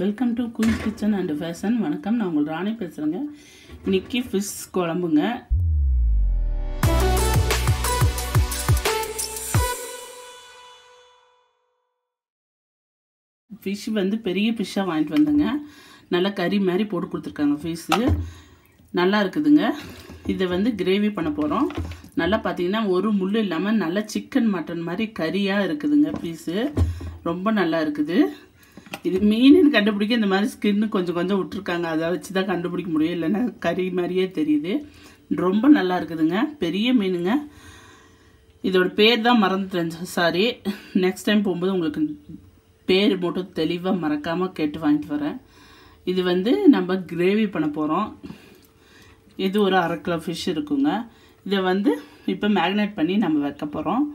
Welcome to queen kitchen and fashion. வணக்கம், நான் உங்கள் ராணி பேசுகிறேங்க. இன்றைக்கி ஃபிஷ் குழம்புங்க. ஃபிஷ் வந்து பெரிய ஃபிஷ்ஷாக வாங்கிட்டு வந்தேங்க. நல்லா கறி மாதிரி போட்டு கொடுத்துருக்காங்க. ஃபிஷ்ஷு நல்லா இருக்குதுங்க. இதை வந்து கிரேவி பண்ண போகிறோம். நல்லா பார்த்தீங்கன்னா ஒரு முள் இல்லாமல் நல்லா சிக்கன் மட்டன் மாதிரி கறியாக இருக்குதுங்க. பீஸு ரொம்ப நல்லா இருக்குது. இது மீனுன்னு கண்டுபிடிக்க இந்த மாதிரி ஸ்கின்னு கொஞ்சம் கொஞ்சம் விட்டுருக்காங்க. அதை வச்சு தான் கண்டுபிடிக்க முடியும், இல்லைன்னா கறி மாதிரியே தெரியுது. ரொம்ப நல்லா இருக்குதுங்க. பெரிய மீனுங்க. இதோட பேர் தான் மறந்துட்டேன், சாரி. நெக்ஸ்ட் டைம் போகும்போது உங்களுக்கு பேர் மட்டும் தெளிவாக மறக்காமல் கேட்டு வாங்கிட்டு வரேன். இது வந்து நம்ம கிரேவி பண்ண போகிறோம். இது ஒரு 1/2 கிலோ ஃபிஷ் இருக்குங்க. இதை வந்து இப்போ மேக்னேட் பண்ணி நம்ம வைக்க போகிறோம்.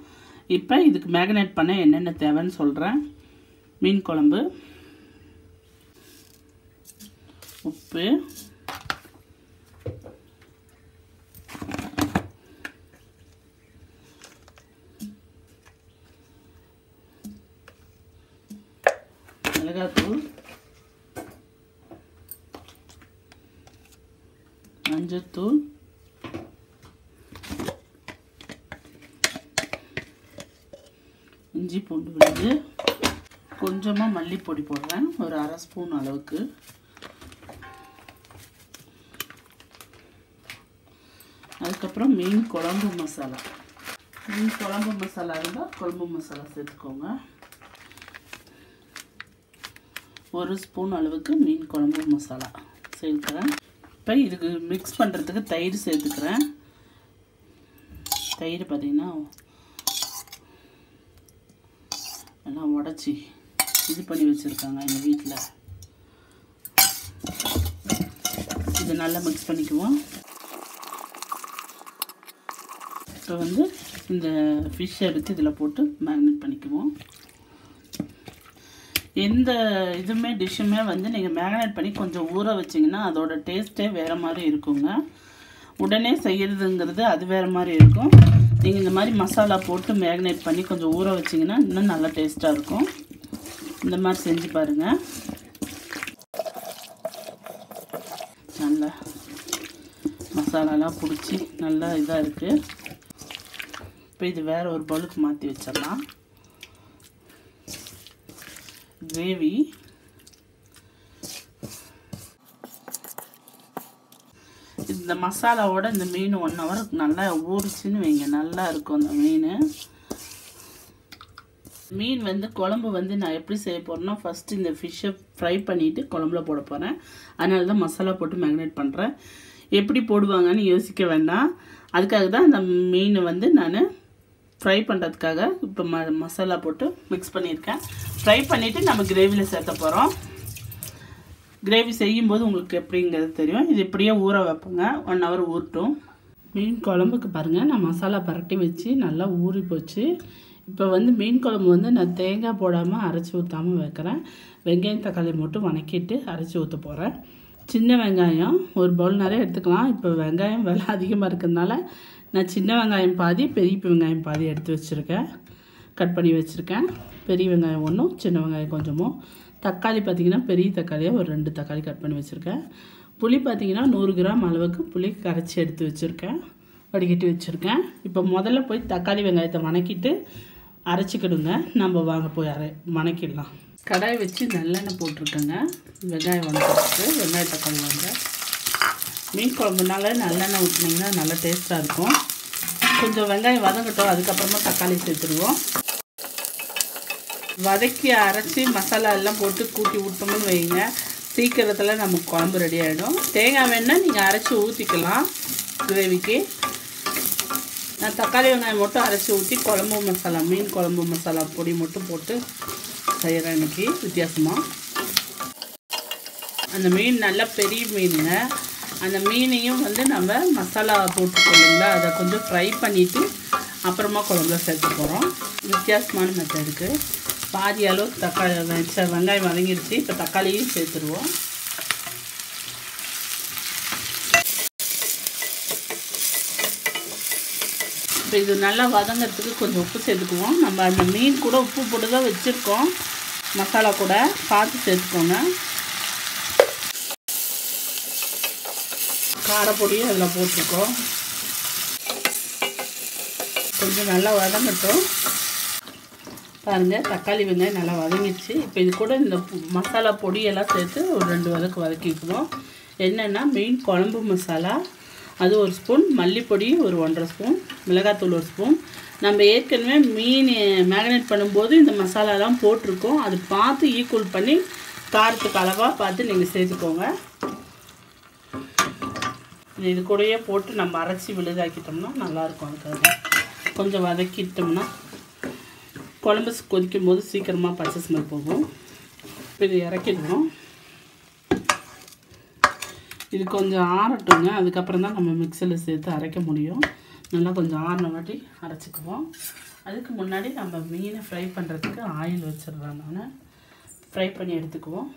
இப்போ இதுக்கு மேக்னேட் பண்ண என்னென்ன தேவைன்னு சொல்கிறேன். மீன் குழம்பு, உப்பு, மிளகாத்தூள், மஞ்சத்தூள், இஞ்சி பூண்டு விழுது, கொஞ்சமாக மல்லிப்பொடி போடுறேன், ஒரு 1/2 ஸ்பூன் அளவுக்கு. அதுக்கப்புறம் மீன் குழம்பு மசாலா. மீன் குழம்பு மசாலா இருந்தால் குழம்பு மசாலா சேர்த்துக்கோங்க. 1 ஸ்பூன் அளவுக்கு மீன் குழம்பு மசாலா சேர்த்துக்கிறேன். இப்போ இதுக்கு மிக்ஸ் பண்ணுறதுக்கு தயிர் சேர்த்துக்கிறேன். தயிர் பார்த்திங்கன்னா எல்லாம் உடச்சி இது பண்ணி வச்சுருக்காங்க எங்கள் வீட்டில். இது நல்லா மிக்ஸ் பண்ணிக்குவோம். இப்போ வந்து இந்த ஃபிஷ்ஷை எடுத்து இதில் போட்டு மேரினேட் பண்ணிக்குவோம். எந்த இதுவுமே டிஷ்ஷுமே வந்து நீங்கள் மேரினேட் பண்ணி கொஞ்சம் ஊற வச்சிங்கன்னா அதோட டேஸ்ட்டே வேறு மாதிரி இருக்குங்க. உடனே செய்கிறதுங்கிறது அது வேறு மாதிரி இருக்கும். நீங்கள் இந்த மாதிரி மசாலா போட்டு மேரினேட் பண்ணி கொஞ்சம் ஊற வச்சிங்கன்னா இன்னும் நல்லா டேஸ்ட்டாக இருக்கும். இந்த மாதிரி செஞ்சு பாருங்கள். நல்லா மசாலாலாம் பிடிச்சி நல்லா இதாக இருக்குது. இப்போ இது வேறு ஒரு பவுலுக்கு மாற்றி வச்சிடலாம். கிரேவி இந்த மசாலாவோட இந்த மீன் 1 hour நல்லா ஊறிச்சின்னு வைங்க, நல்லா இருக்கும் அந்த மீன் வந்து குழம்பு வந்து நான் எப்படி செய்ய போகிறேன்னா, ஃபஸ்ட்டு இந்த ஃபிஷ்ஷை ஃப்ரை பண்ணிவிட்டு குழம்புல போட போகிறேன். அதனால தான் மசாலா போட்டு மேரினேட் பண்ணுறேன். எப்படி போடுவாங்கன்னு யோசிக்க வேண்டாம். அதுக்காக தான் அந்த மீனை வந்து நான் ஃப்ரை பண்ணுறதுக்காக இப்போ மசாலா போட்டு மிக்ஸ் பண்ணியிருக்கேன். ஃப்ரை பண்ணிவிட்டு நம்ம கிரேவியில் சேர்த்த போகிறோம். கிரேவி செய்யும்போது உங்களுக்கு எப்படிங்கிறது தெரியும். இது இப்படியே ஊற வைப்போங்க, 1 hour ஊறட்டும். மீன் குழம்புக்கு பாருங்கள், நான் மசாலா பரட்டி வச்சு நல்லா ஊறி போச்சு. இப்போ வந்து மீன் குழம்பு வந்து நான் தேங்காய் போடாமல் அரைச்சி ஊற்றாமல் வைக்கிறேன். வெங்காயம் தக்காளி மட்டும் வணக்கிட்டு அரைச்சி ஊற்ற போகிறேன். சின்ன வெங்காயம் ஒரு பவுல் நிறைய எடுத்துக்கலாம். இப்போ வெங்காயம் விலை அதிகமாக இருக்கிறதுனால நான் சின்ன வெங்காயம் பாதி, பெரிய வெங்காயம் பாதி எடுத்து வச்சுருக்கேன். கட் பண்ணி வச்சுருக்கேன். பெரிய வெங்காயம் 1, சின்ன வெங்காயம் கொஞ்சமும். தக்காளி பார்த்திங்கன்னா பெரிய தக்காளியாக ஒரு 2 தக்காளி கட் பண்ணி வச்சுருக்கேன். புளி பார்த்திங்கன்னா 100 கிராம் அளவுக்கு புளி கரைச்சி எடுத்து வச்சுருக்கேன், வடிகட்டி வச்சுருக்கேன். இப்போ முதல்ல போய் தக்காளி வெங்காயத்தை வணக்கிட்டு அரைச்சிக்கிடுங்க. நம்ம வாங்க போய் வணக்கிடலாம். கடாய் வச்சு நல்லெண்ணெய் போட்டிருக்கேங்க. வெங்காயம் வணக்கிறதுக்கு வெங்காய தக்காளி வாங்க. மீன் குழம்புனால நல்லெண்ணெய் ஊற்றினீங்கன்னா நல்லா டேஸ்ட்டாக இருக்கும். கொஞ்சம் வெங்காயம் வதங்கட்டும், அதுக்கப்புறமா தக்காளி சேர்த்துருவோம். வதக்கி அரைச்சி மசாலா எல்லாம் போட்டு கூட்டி விட்டோம்னு வைங்க, சீக்கிரத்தில் நமக்கு குழம்பு ரெடி ஆகிடும். தேங்காய் வேணால் நீங்கள் அரைச்சி ஊற்றிக்கலாம் கிரேவிக்கு. நான் தக்காளி வெங்காயம் மட்டும் அரைச்சி ஊற்றி குழம்பு மசாலா, மீன் குழம்பு மசாலா பொடி மட்டும் போட்டு செய்கிறேன் இன்றைக்கி வித்தியாசமாக. அந்த மீன் நல்லா பெரிய மீனுங்க. அந்த மீனையும் வந்து நம்ம மசாலா போட்டுக்கொள்ளுங்களா, அதை கொஞ்சம் ஃப்ரை பண்ணிவிட்டு அப்புறமா குழம்புல சேர்த்து போகிறோம். வித்தியாசமான மெத்தடுக்கு. பாதி அளவு தக்காளி வெங்காயம் வதங்கிடுச்சு. இப்போ தக்காளியும் சேர்த்துருவோம். இப்போ இது நல்லா வதங்கிறதுக்கு கொஞ்சம் உப்பு சேர்த்துக்குவோம். நம்ம அந்த மீன் கூட உப்பு போட்டு தான் வச்சுருக்கோம். மசாலா கூட பார்த்து சேர்த்துக்கோங்க. காரப்பொடியும் அதில் போட்டிருக்கோம். கொஞ்சம் நல்லா வதங்கட்டும். பாருங்கள், தக்காளி வெங்காயம் நல்லா வதங்கிடுச்சு. இப்போ இது கூட இந்த மசாலா பொடியெல்லாம் சேர்த்து ஒரு 2 வதக்கு வதக்கிக்கணும். என்னென்னா மெயின் குழம்பு மசாலா அது 1 ஸ்பூன், மல்லிப்பொடி ஒரு 1.5 ஸ்பூன், மிளகாத்தூள் 1 ஸ்பூன். நம்ம ஏற்கனவே மீன் மேரினேட் பண்ணும்போது இந்த மசாலாலாம் போட்டிருக்கோம். அது பார்த்து ஈக்குவல் பண்ணி காரத்துக்கு அளவாக பார்த்து நீங்கள் சேர்த்துக்கோங்க. இது கூடயே போட்டு நம்ம அரைச்சி விழுதாக்கிட்டோம்னா நல்லாயிருக்கும். அதுக்காக கொஞ்சம் வதக்கிட்டோம்னா குழம்பு கொதிக்கும் போது சீக்கிரமாக பச்சை ஸ்மெல் போகும். இப்போ இது இறக்கிடுவோம். இது கொஞ்சம் ஆறட்டுங்க. அதுக்கப்புறம் தான் நம்ம மிக்சியில் சேர்த்து அரைக்க முடியும். நல்லா கொஞ்சம் ஆறின வாட்டி அரைச்சிக்குவோம். அதுக்கு முன்னாடி நம்ம மீனை ஃப்ரை பண்ணுறதுக்கு ஆயில் வச்சிடுறேன். நான் ஃப்ரை பண்ணி எடுத்துக்குவோம்.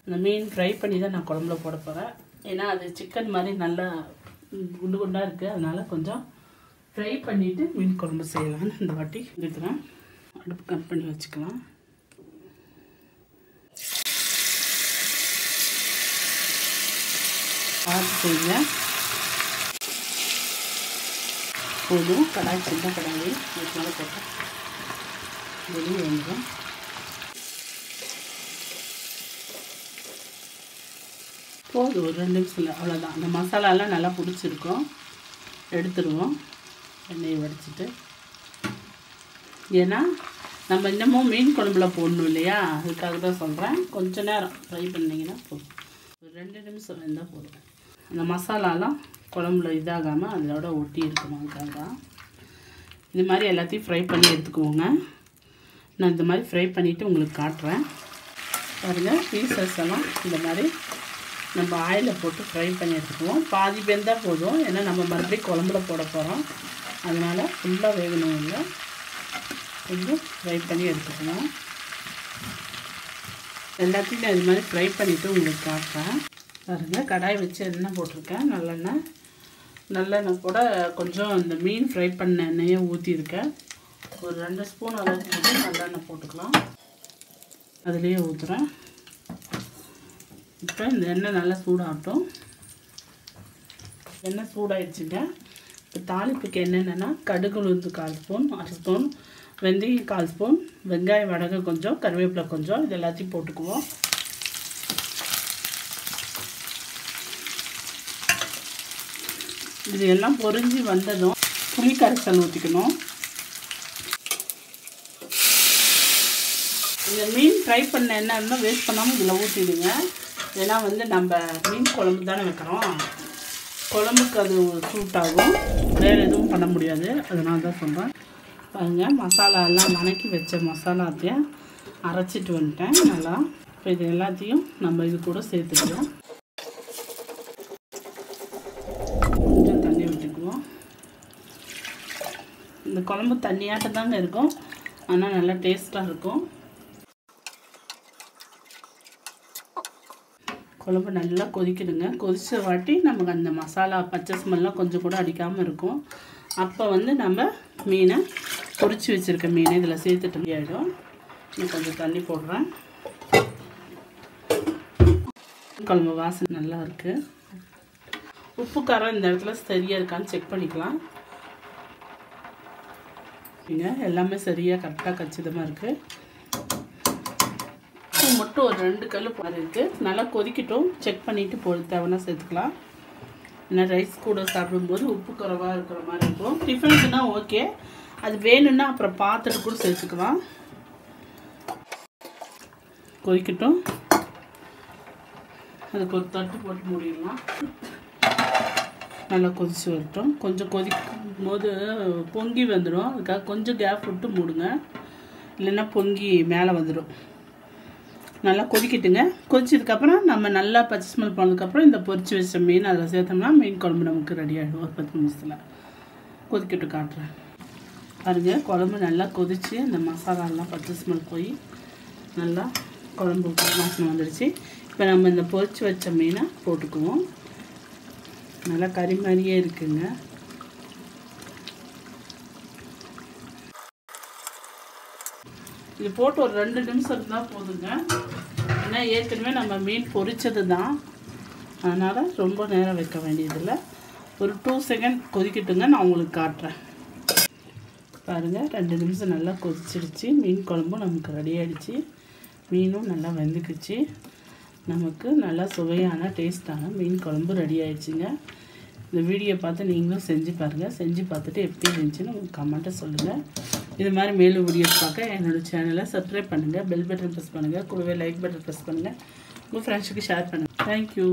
இந்த மீன் ஃப்ரை பண்ணி தான் நான் குழம்புல போட போகிறேன். ஏன்னா அது சிக்கன் மாதிரி நல்லா குண்டு குண்டாக இருக்குது. அதனால் கொஞ்சம் ஃப்ரை பண்ணிவிட்டு மீன் குழம்பு செய்யலான்னு இந்த வாட்டி இருக்கிறேன். அடுப்பு கட் பண்ணி வச்சுக்கலாம். பார்த்து செய்யுங்க. போதும். கடாய் சின்ன கடாயி அதுக்கு மேலே போட்டேன் வெளியே வந்துடும். போதும், ஒரு 2 நிமிஷம் இல்லை, அவ்வளோதான். அந்த மசாலாலாம் நல்லா பிடிச்சிருக்கும். எடுத்துடுவோம் எண்ணெயை வடிச்சிட்டு. ஏன்னா நம்ம இன்னமும் மீன் குழம்புல போடணும் இல்லையா, அதுக்காக தான் சொல்கிறேன். கொஞ்சம் நேரம் ஃப்ரை பண்ணிங்கன்னா போதும். ஒரு 2 நிமிஷம் இருந்தால் போதும். அந்த மசாலாலாம் குழம்புல இதாகாமல் அதோட ஒட்டி இருக்கணும். அதுக்காக தான் இது மாதிரி எல்லாத்தையும் ஃப்ரை பண்ணி எடுத்துக்குவோங்க. நான் இந்த மாதிரி ஃப்ரை பண்ணிவிட்டு உங்களுக்கு காட்டுறேன். பாருங்கள், பீசஸ் எல்லாம் இந்த மாதிரி நம்ம ஆயிலில் போட்டு ஃப்ரை பண்ணி எடுத்துக்குவோம். பாதி வெந்தால் போதும். ஏன்னா நம்ம மறுபடியும் குழம்புல போட போகிறோம். அதனால் ஃபுல்லாக வேகணும். இல்லை கொஞ்சம் ஃப்ரை பண்ணி எடுத்துக்கணும். எல்லாத்தையும் நான் இது மாதிரி ஃப்ரை பண்ணிவிட்டு உங்களுக்கு காட்டுறேன். பாருங்கள், கடாய் வச்சு எண்ணெய் போட்டிருக்கேன். நல்லெண்ணெய் கூட கொஞ்சம் இந்த மீன் ஃப்ரை பண்ண எண்ணெயை ஊற்றிருக்கேன். ஒரு 2 ஸ்பூன் அளவுக்கு வந்து நல்லெண்ணெய் போட்டுக்கலாம். அதுலேயே ஊற்றுறேன். இப்போ இந்த எண்ணெய் நல்லா சூடாகட்டும். எண்ணெய் சூடாகிடுச்சுங்க. இப்போ தாளிப்புக்கு என்னென்னா கடுகு உளுந்து 1/4 ஸ்பூன், 1/2 ஸ்பூன், வெந்தயம் 1/4 ஸ்பூன், வெங்காய வடகு கொஞ்சம், கருவேப்பிலை கொஞ்சம், இது எல்லாத்தையும் போட்டுக்குவோம். இது எல்லாம் பொரிஞ்சு வந்ததும் புளி கரைசல் ஊற்றிக்கணும். இந்த மீன் ஃப்ரை பண்ண எண்ணெய் இருந்தால் வேஸ்ட் பண்ணாமல் இதில் ஊற்றிடுங்க. ஏன்னா வந்து நம்ம மீன் குழம்பு தானே வைக்கிறோம். குழம்புக்கு அது சூட் ஆகும். வேறு எதுவும் பண்ண முடியாது. அதனால தான் சொல்கிறேன். பாருங்கள், மசாலா எல்லாம் வதக்கி வச்ச மசாலாத்தையும் அரைச்சிட்டு வந்துட்டேன் நல்லா. இப்போ இது எல்லாத்தையும் நம்ம இது கூட சேர்த்துக்கலாம். கொஞ்சம் தண்ணி விட்டுக்குவோம். இந்த குழம்பு தண்ணியாட்டம் தாங்க இருக்கும். ஆனால் நல்லா டேஸ்ட்டாக இருக்கும். குழம்பு நல்லா கொதிக்குதுங்க. கொதிச்ச வாட்டி நமக்கு அந்த மசாலா பச்சை ஸ்மெல்லாம் கொஞ்சம் கூட அடிக்காமல் இருக்கும். அப்போ வந்து நம்ம மீனை பொரிச்சு வச்சுருக்க மீனை இதில் சேர்த்துட்டு ஆகிடும். இன்னும் கொஞ்சம் தண்ணி போடுறேன். குழம்பு வாசனை நல்லா இருக்குது. உப்பு காரம் இந்த இடத்துல சரியாக இருக்கான்னு செக் பண்ணிக்கலாம். இங்கே எல்லாமே சரியாக கரெக்டாக கச்சிதமாக இருக்குது. உப்பு மட்டும் ஒரு 2 கல் இருக்குது. நல்லா கொதிக்கட்டும். செக் பண்ணிவிட்டு தேவைன்னா சேர்த்துக்கலாம். ஏன்னா ரைஸ் கூட சாப்பிடும்போது உப்பு குறைவாக இருக்கிற மாதிரி இருக்கும். டிஃபனுக்குன்னா ஓகே, அது வேணும்னா அப்புறம் பார்த்துட்டு கூட சேர்த்துக்கலாம். கொதிக்கட்டும். அதுக்கு ஒரு தட்டு போட்டு மூடிடலாம். நல்லா கொதிச்சு வரட்டும். கொஞ்சம் கொதிக்கும் போது பொங்கி வந்துடும். அதுக்காக கொஞ்சம் கேப் விட்டு மூடுங்க, இல்லைன்னா பொங்கி மேலே வந்துடும். நல்லா கொதிக்கட்டுங்க. கொதிச்சதுக்கப்புறம் நம்ம நல்லா பச்சை ஸ்மெல் போனதுக்கப்புறம் இந்த பொரிச்சு வச்ச மீன் அதில் சேர்த்தோம்னா மீன் குழம்பு நமக்கு ரெடி ஆகிடும். ஒரு 10 நிமிஷத்தில் கொதிக்கட்டு காட்டுறேன். பாருங்க, குழம்பு நல்லா கொதிச்சு அந்த மசாலாலாம் பச்சை ஸ்மெல் போய் நல்லா குழம்பு வாசனை வந்துடுச்சு. இப்போ நம்ம இந்த பொரிச்சு வச்ச மீனை போட்டுக்குவோம். நல்லா கறி மாதிரியே இருக்குங்க. இது போட்டு ஒரு 2 நிமிஷம் இருந்தால் போதுங்க. ஏன்னா ஏற்கனவே நம்ம மீன் பொரிச்சது தான். அதனால் ரொம்ப நேரம் வைக்க வேண்டியதில்லை. ஒரு 2 செகண்ட் கொதிக்கட்டுங்க, நான் உங்களுக்கு காட்டுறேன். பாருங்கள், 2 நிமிஷம் நல்லா கொதிச்சிடுச்சு. மீன் குழம்பும் நமக்கு ரெடி ஆகிடுச்சு. மீனும் நல்லா வெந்துக்குச்சு. நமக்கு நல்லா சுவையான டேஸ்ட்டான மீன் குழம்பு ரெடி ஆகிடுச்சிங்க. இந்த வீடியோ பார்த்து நீங்களும் செஞ்சு பாருங்கள். செஞ்சு பார்த்துட்டு எப்படி இருந்துச்சுன்னு உங்களுக்கு கமெண்ட்டை சொல்லுங்கள். இது மாதிரி மேலும் வீடியோஸ் பார்க்க என்னோடய சேனலை சப்ஸ்கிரைப் பண்ணுங்கள், பெல் பட்டன் ப்ரெஸ் பண்ணுங்கள், கூடவே லைக் பட்டன் ப்ரெஸ் பண்ணுங்கள், உங்கள் ஃப்ரெண்ட்ஸுக்கு ஷேர் பண்ணுங்கள். தேங்க்யூ.